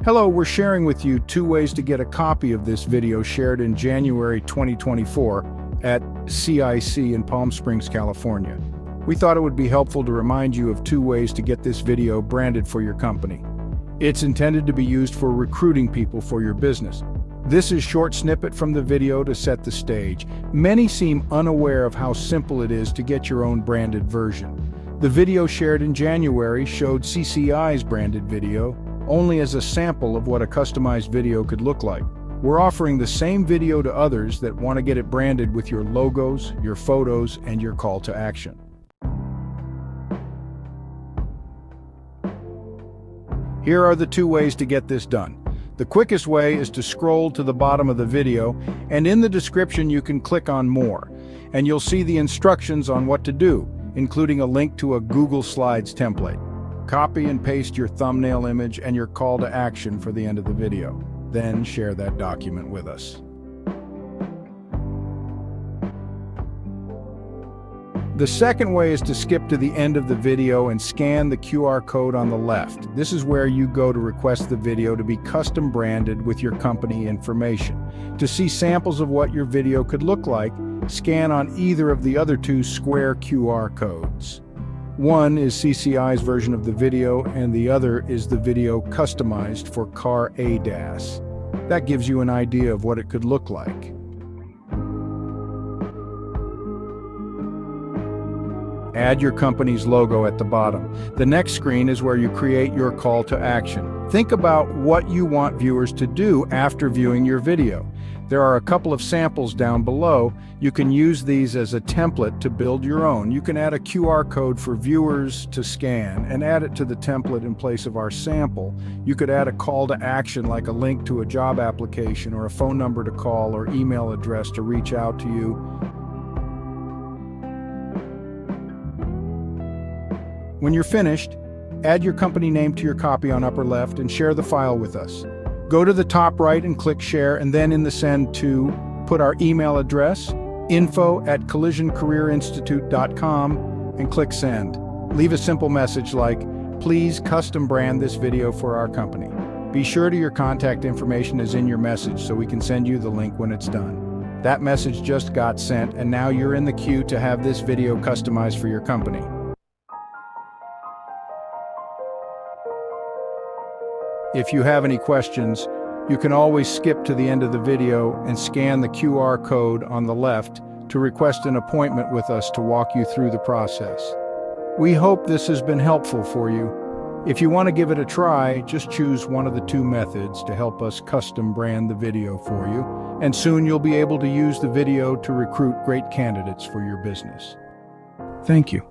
Hello, we're sharing with you 2 ways to get a copy of this video shared in January 2024 at CIC in Palm Springs, California. We thought it would be helpful to remind you of 2 ways to get this video branded for your company. It's intended to be used for recruiting people for your business. This is a short snippet from the video to set the stage. Many seem unaware of how simple it is to get your own branded version. The video shared in January showed CCI's branded video only as a sample of what a customized video could look like. We're offering the same video to others that want to get it branded with your logos, your photos, and your call to action. Here are the 2 ways to get this done. The quickest way is to scroll to the bottom of the video, and in the description you can click on More, and you'll see the instructions on what to do, including a link to a Google Slides template. Copy and paste your thumbnail image and your call to action for the end of the video. Then share that document with us. The second way is to skip to the end of the video and scan the QR code on the left. This is where you go to request the video to be custom branded with your company information. To see samples of what your video could look like, scan on either of the other 2 square QR codes. One is CCI's version of the video, and the other is the video customized for Car ADAS. That gives you an idea of what it could look like. Add your company's logo at the bottom. The next screen is where you create your call to action. Think about what you want viewers to do after viewing your video. There are a couple of samples down below. You can use these as a template to build your own. You can add a QR code for viewers to scan and add it to the template in place of our sample. You could add a call to action like a link to a job application or a phone number to call or email address to reach out to you. When you're finished, add your company name to your copy on upper left and share the file with us. Go to the top right and click share, and then in the send to, put our email address, info@collisioncareerinstitute.com, and click send. Leave a simple message like, please custom brand this video for our company. Be sure your contact information is in your message so we can send you the link when it's done. That message just got sent, and now you're in the queue to have this video customized for your company. If you have any questions, you can always skip to the end of the video and scan the QR code on the left to request an appointment with us to walk you through the process. We hope this has been helpful for you. If you want to give it a try, just choose one of the 2 methods to help us custom brand the video for you, and soon you'll be able to use the video to recruit great candidates for your business. Thank you.